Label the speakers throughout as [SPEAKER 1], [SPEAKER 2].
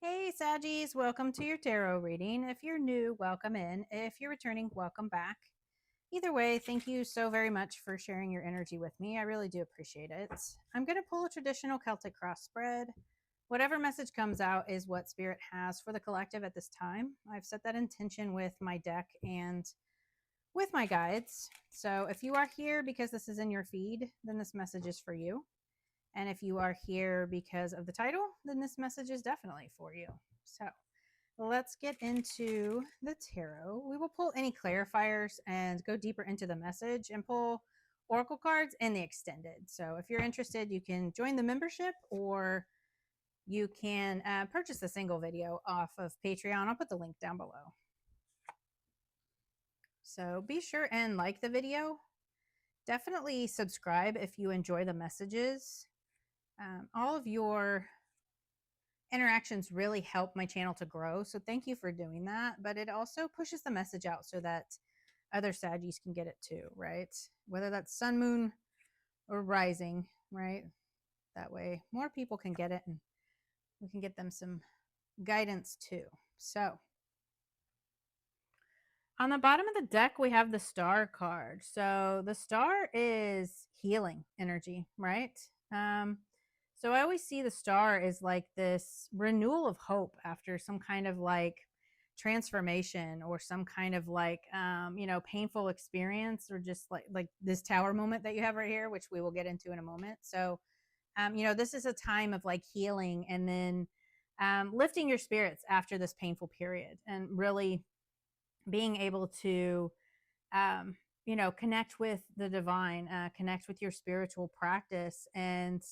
[SPEAKER 1] Hey Saggies, welcome to your tarot reading. If you're new, welcome in. If you're returning, welcome back. Either way, thank you so very much for sharing your energy with me. I really do appreciate it. I'm going to pull a traditional Celtic cross spread. Whatever message comes out is what Spirit has for the collective at this time. I've set that intention with my deck and with my guides. So if you are here because this is in your feed, then this message is for you. And if you are here because of the title, then this message is definitely for you. So let's get into the tarot. We will pull any clarifiers and go deeper into the message and pull oracle cards and the extended. So if you're interested, you can join the membership or you can purchase the single video off of Patreon. I'll put the link down below. So be sure and like the video. Definitely subscribe if you enjoy the messages. All of your interactions really help my channel to grow. So thank you for doing that. But it also pushes the message out so that other Saggies can get it too, right? Whether that's sun, moon, or rising, right? That way more people can get it and we can get them some guidance too. So on the bottom of the deck, we have the star card. So the star is healing energy, right? So I always see the star as like this renewal of hope after some kind of like transformation or some kind of like painful experience, or just like this tower moment that you have right here, which we will get into in a moment. So this is a time of like healing and then lifting your spirits after this painful period and really being able to connect with the divine, connect with your spiritual practice, and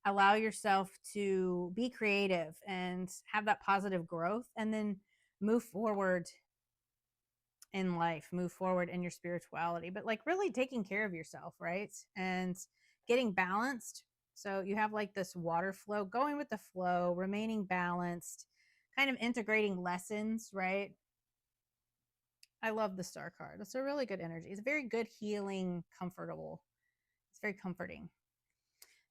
[SPEAKER 1] allow yourself to be creative and have that positive growth, and then move forward in life, move forward in your spirituality, but like really taking care of yourself, right? And getting balanced. So you have like this water flow, going with the flow, remaining balanced, kind of integrating lessons, right? I love the star card. It's a really good energy. It's very good, healing, comfortable. It's very comforting.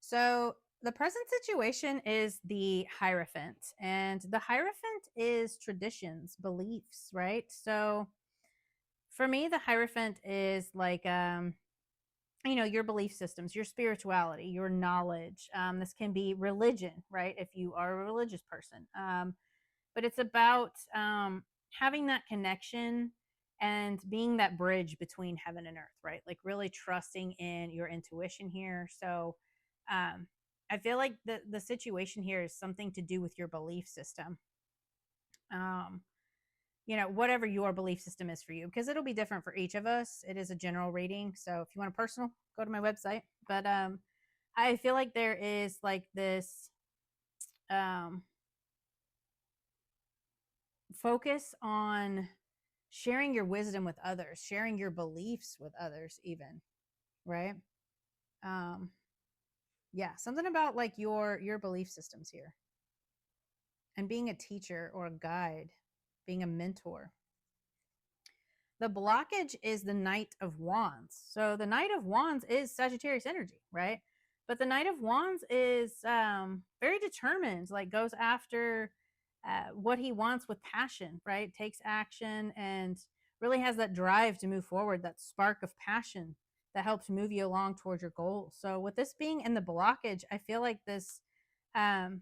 [SPEAKER 1] So the present situation is the Hierophant, and the Hierophant is traditions, beliefs, right? So for me, the Hierophant is like, your belief systems, your spirituality, your knowledge. This can be religion, right? If you are a religious person. But it's about having that connection and being that bridge between heaven and earth, right? Like really trusting in your intuition here. So I feel like the situation here is something to do with your belief system. Whatever your belief system is for you, because it'll be different for each of us. It is a general reading. So if you want a personal, go to my website. But I feel like there is like this focus on sharing your wisdom with others, sharing your beliefs with others, even, right? Yeah, something about like your belief systems here, and being a teacher or a guide, being a mentor. The blockage is the Knight of Wands. So the Knight of Wands is Sagittarius energy, right? But the Knight of Wands is very determined, like goes after what he wants with passion, right? Takes action and really has that drive to move forward, that spark of passion that helps move you along towards your goals. So with this being in the blockage, I feel like this has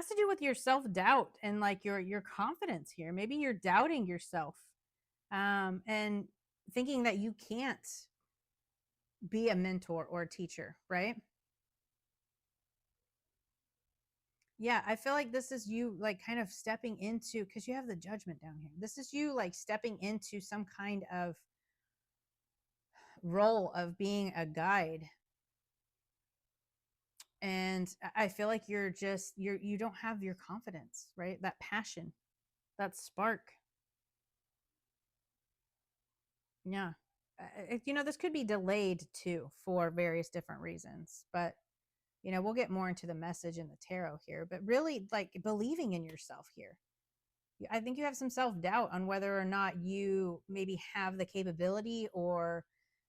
[SPEAKER 1] to do with your self-doubt and like your confidence here. Maybe you're doubting yourself and thinking that you can't be a mentor or a teacher, right? Yeah, I feel like this is you like kind of stepping into, because you have the Judgment down here. This is you like stepping into some kind of role of being a guide. And I feel like you don't have your confidence, right? That passion, that spark. Yeah. This could be delayed too for various different reasons, but we'll get more into the message in the tarot here, but really like believing in yourself here. I think you have some self-doubt on whether or not you maybe have the capability, or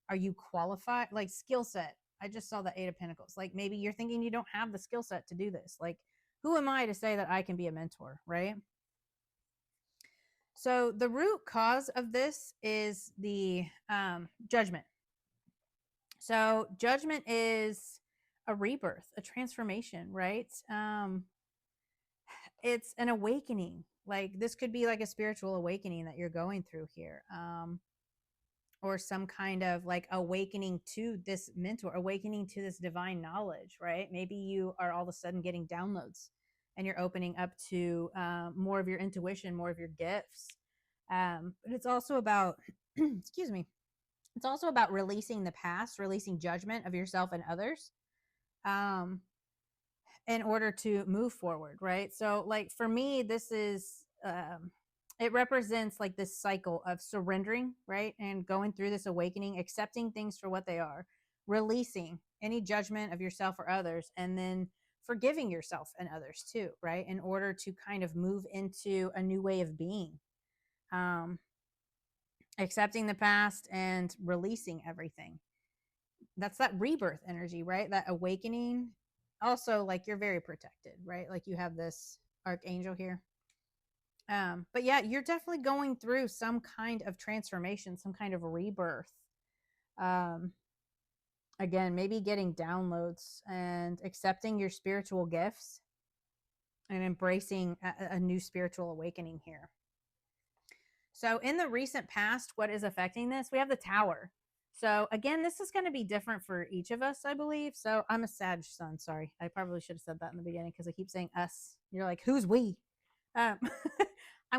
[SPEAKER 1] are you qualified, like skill set. I just saw the Eight of Pentacles. Like maybe you're thinking you don't have the skill set to do this. Like, who am I to say that I can be a mentor, right? So the root cause of this is the judgment. So judgment is a rebirth, a transformation, right? It's an awakening. Like this could be like a spiritual awakening that you're going through here. Or some kind of like awakening to this mentor, awakening to this divine knowledge, right? Maybe you are all of a sudden getting downloads and you're opening up to more of your intuition, more of your gifts. But it's also about, excuse me, it's also about releasing the past, releasing judgment of yourself and others in order to move forward, right? So, like for me, this is, it represents like this cycle of surrendering, right? And going through this awakening, accepting things for what they are, releasing any judgment of yourself or others, and then forgiving yourself and others too, right? In order to kind of move into a new way of being. Accepting the past and releasing everything. That's that rebirth energy, right? That awakening. Also, like you're very protected, right? Like you have this archangel here. But yeah, you're definitely going through some kind of transformation, some kind of rebirth. Again, maybe getting downloads and accepting your spiritual gifts and embracing a new spiritual awakening here. So in the recent past, what is affecting this? We have the Tower. So again, this is going to be different for each of us, I believe. So I'm a Sag sun. Sorry, I probably should have said that in the beginning because I keep saying us. You're like, who's we? I'm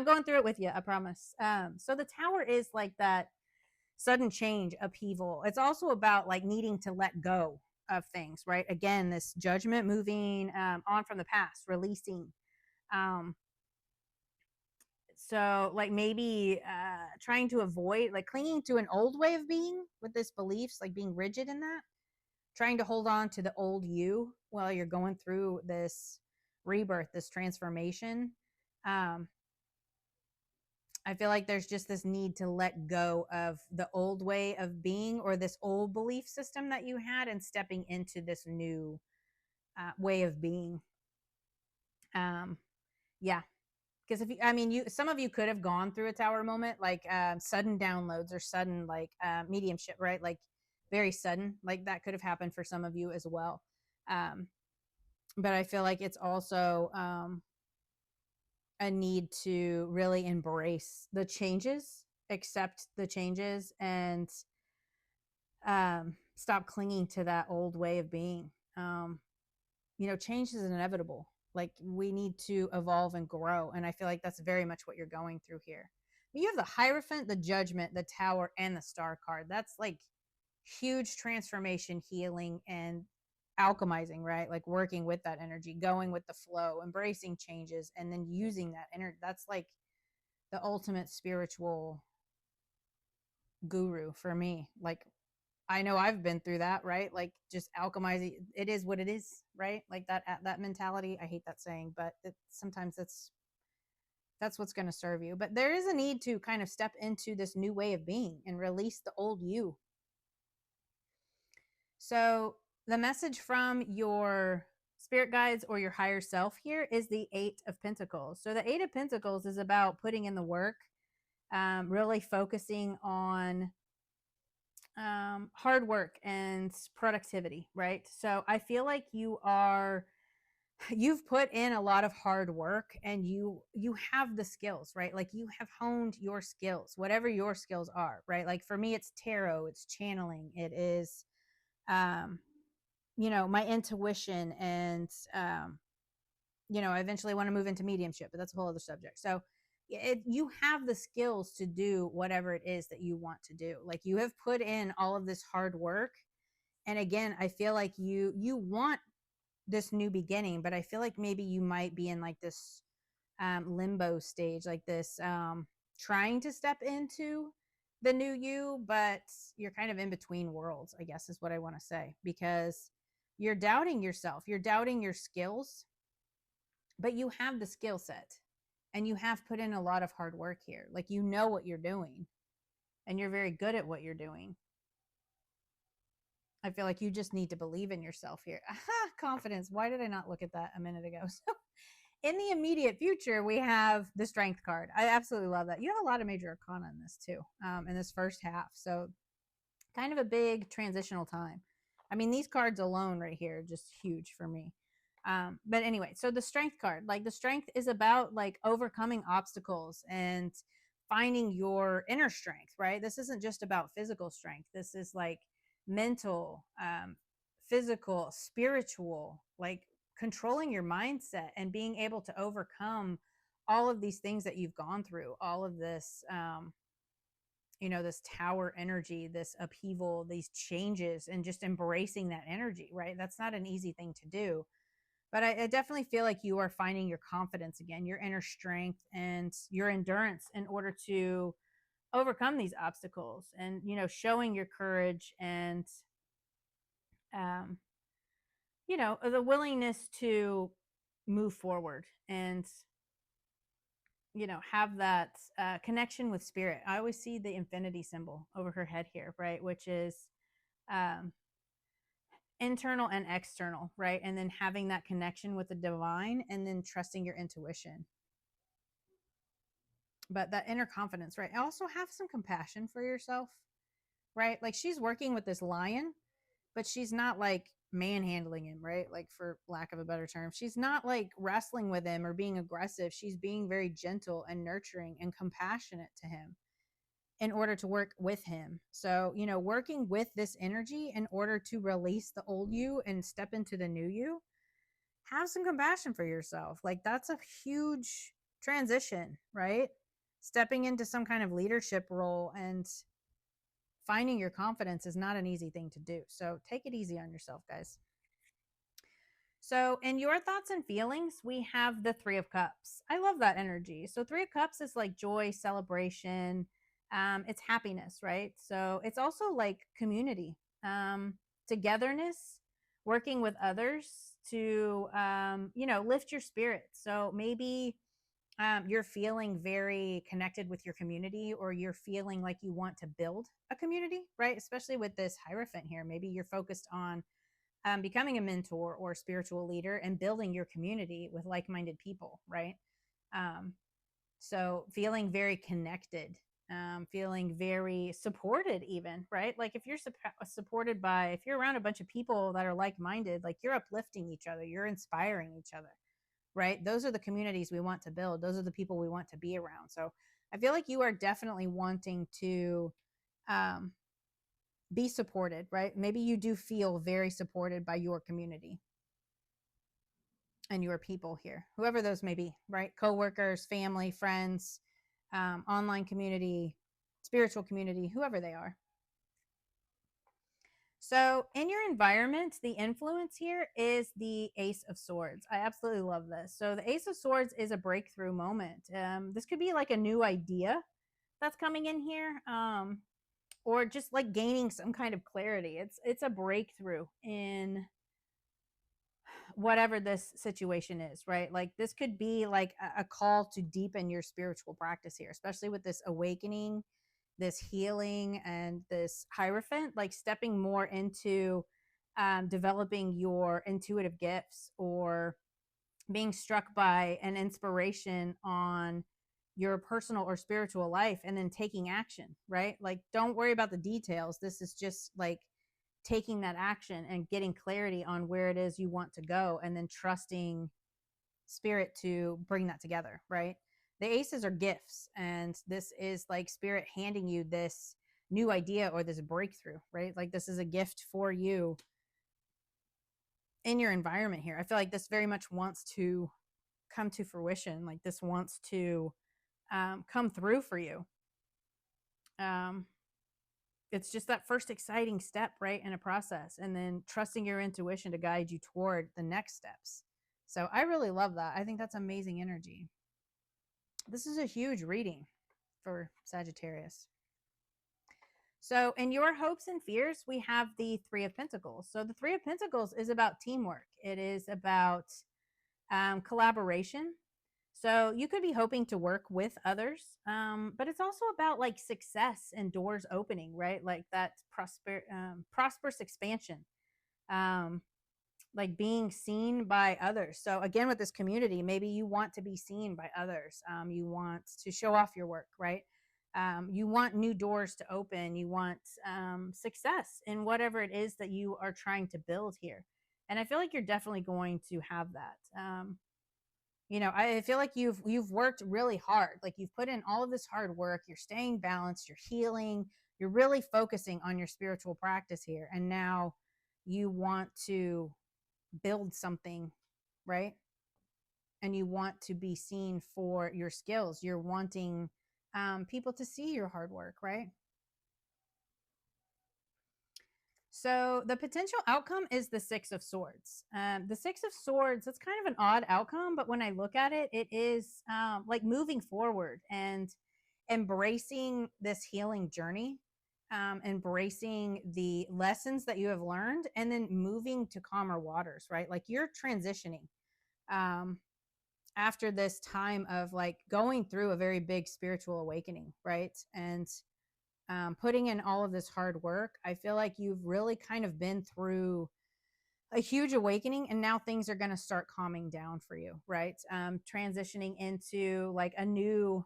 [SPEAKER 1] going through it with you, I promise. So the Tower is like that sudden change, upheaval. It's also about like needing to let go of things, right? Again, this judgment, moving on from the past, releasing. So like maybe trying to avoid like clinging to an old way of being with this beliefs, like being rigid in that, trying to hold on to the old you while you're going through this rebirth, this transformation. I feel like there's just this need to let go of the old way of being or this old belief system that you had and stepping into this new way of being. Yeah, because if you, I mean, some of you could have gone through a Tower moment, like sudden downloads or sudden like mediumship, right? Like very sudden, like that could have happened for some of you as well. But I feel like it's also a need to really embrace the changes, accept the changes, and stop clinging to that old way of being. Change is inevitable. Like we need to evolve and grow. And I feel like that's very much what you're going through here. You have the Hierophant, the Judgment, the Tower, and the Star card. That's like huge transformation, healing, and alchemizing, right? Like working with that energy, going with the flow, embracing changes, and then using that energy. That's like the ultimate spiritual guru for me. Like I know I've been through that, right? Like just alchemizing. It is what it is, right? Like that mentality. I hate that saying, but sometimes that's what's going to serve you. But there is a need to kind of step into this new way of being and release the old you. So the message from your spirit guides or your higher self here is the 8 of Pentacles. So the 8 of Pentacles is about putting in the work, really focusing on hard work and productivity, right? So I feel like you've put in a lot of hard work and you have the skills, right? Like you have honed your skills, whatever your skills are, right? Like for me, it's tarot, it's channeling, it is, my intuition, and, I eventually want to move into mediumship, but that's a whole other subject. So you have the skills to do whatever it is that you want to do. Like you have put in all of this hard work. And again, I feel like you want this new beginning, but I feel like maybe you might be in like this limbo stage, like this trying to step into the new you, but you're kind of in between worlds, I guess is what I want to say, because you're doubting yourself, you're doubting your skills, but you have the skill set and you have put in a lot of hard work here. Like you know what you're doing and you're very good at what you're doing. I feel like you just need to believe in yourself here. Aha, confidence. Why did I not look at that a minute ago? So in the immediate future, we have the strength card. I absolutely love that. You have a lot of major arcana in this too, in this first half. So kind of a big transitional time. I mean, these cards alone right here, just huge for me. But anyway, so the strength card, like the strength is about like overcoming obstacles and finding your inner strength, right? This isn't just about physical strength. This is like mental, physical, spiritual, like controlling your mindset and being able to overcome all of these things that you've gone through, all of this, this tower energy, this upheaval, these changes, and just embracing that energy, right? That's not an easy thing to do. But I definitely feel like you are finding your confidence again, your inner strength and your endurance in order to overcome these obstacles and, showing your courage and, um, the willingness to move forward and, have that connection with spirit. I always see the infinity symbol over her head here, right? Which is um, internal and external, right? And then having that connection with the divine and then trusting your intuition. But that inner confidence, right? Also have some compassion for yourself, right? Like she's working with this lion, but she's not like manhandling him, right? Like for lack of a better term, she's not like wrestling with him or being aggressive. She's being very gentle and nurturing and compassionate to him in order to work with him. So, working with this energy in order to release the old you and step into the new you, have some compassion for yourself. Like that's a huge transition, right? Stepping into some kind of leadership role and finding your confidence is not an easy thing to do. So take it easy on yourself, guys. So in your thoughts and feelings, we have the Three of Cups. I love that energy. So Three of Cups is like joy, celebration. It's happiness, right? So it's also like community, togetherness, working with others to, lift your spirits. So maybe you're feeling very connected with your community, or you're feeling like you want to build a community, right? Especially with this Hierophant here. Maybe you're focused on becoming a mentor or spiritual leader and building your community with like-minded people, right? Um, so feeling very connected, feeling very supported even, right? Like if you're supported by, if you're around a bunch of people that are like-minded, like you're uplifting each other, you're inspiring each other, right? Those are the communities we want to build. Those are the people we want to be around. So I feel like you are definitely wanting to um, be supported, right? Maybe you do feel very supported by your community and your people here, whoever those may be, right? Coworkers, family, friends, online community, spiritual community, whoever they are. So in your environment, the influence here is the Ace of Swords. I absolutely love this. So the Ace of Swords is a breakthrough moment. This could be like a new idea that's coming in here, or just like gaining some kind of clarity. It's a breakthrough in whatever this situation is, right? Like this could be like a call to deepen your spiritual practice here, especially with this awakening, this healing, and this Hierophant, like stepping more into developing your intuitive gifts, or being struck by an inspiration on your personal or spiritual life and then taking action, right? Like don't worry about the details. This is just like taking that action and getting clarity on where it is you want to go, and then trusting spirit to bring that together, right? The aces are gifts, and this is like spirit handing you this new idea or this breakthrough, right? Like this is a gift for you in your environment here. I feel like this very much wants to come to fruition. Like this wants to come through for you. It's just that first exciting step, right, in a process, and then trusting your intuition to guide you toward the next steps. So I really love that. I think that's amazing energy. This is a huge reading for Sagittarius. So in your hopes and fears, we have the Three of Pentacles. So the Three of Pentacles is about teamwork. It is about collaboration. So you could be hoping to work with others, but it's also about like success and doors opening, right? Like that prosperous expansion, um, like being seen by others. So again, with this community, maybe you want to be seen by others. You want to show off your work, right? You want new doors to open. You want success in whatever it is that you are trying to build here. And I feel like you're definitely going to have that. I feel like you've worked really hard. Like you've put in all of this hard work. You're staying balanced. You're healing. You're really focusing on your spiritual practice here. And now you want to build something, right? And you want to be seen for your skills. You're wanting people to see your hard work, right? So the potential outcome is the Six of Swords. The Six of Swords, that's kind of an odd outcome, but when I look at it, it is like moving forward and embracing this healing journey, embracing the lessons that you have learned, and then moving to calmer waters, right? Like you're transitioning after this time of like going through a very big spiritual awakening, right? And putting in all of this hard work, I feel like you've really kind of been through a huge awakening, and now things are going to start calming down for you, right? Transitioning into like a new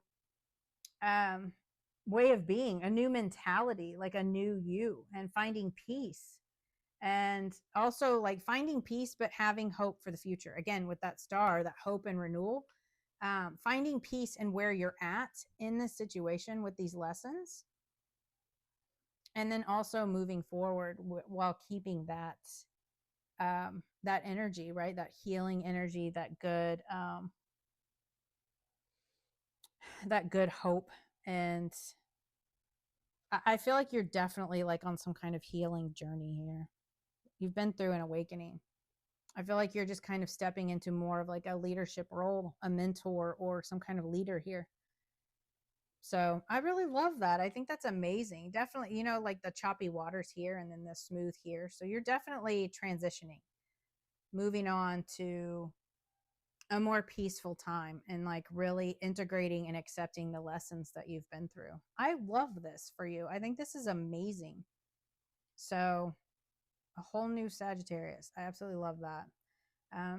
[SPEAKER 1] way of being, a new mentality, like a new you, and finding peace. And also like finding peace, but having hope for the future. Again, with that star, that hope and renewal, finding peace in where you're at in this situation with these lessons, and then also moving forward while keeping that energy, right? That healing energy, that good hope. And I feel like you're definitely like on some kind of healing journey here. You've been through an awakening. I feel like you're just kind of stepping into more of like a leadership role, a mentor, or some kind of leader here. So I really love that. I think that's amazing. Definitely, like the choppy waters here and then the smooth here. So you're definitely transitioning, moving on to a more peaceful time and like really integrating and accepting the lessons that you've been through. I love this for you. I think this is amazing. So a whole new Sagittarius. I absolutely love that.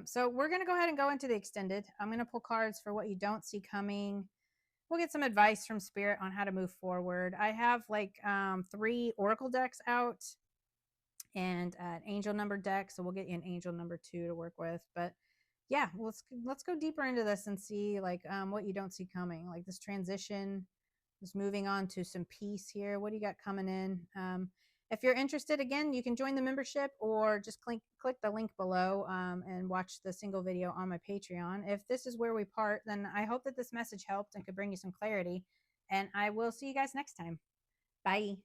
[SPEAKER 1] So we're going to go ahead and go into the extended. I'm going to pull cards for what you don't see coming. We'll get some advice from Spirit on how to move forward. I have like 3 Oracle decks out and an angel number deck. So we'll get you an angel number 2 to work with. But yeah, let's go deeper into this and see like what you don't see coming, like this transition, just moving on to some peace here. What do you got coming in? If you're interested, again, you can join the membership or just click the link below and watch the single video on my Patreon. If this is where we part, then I hope that this message helped and could bring you some clarity. And I will see you guys next time. Bye.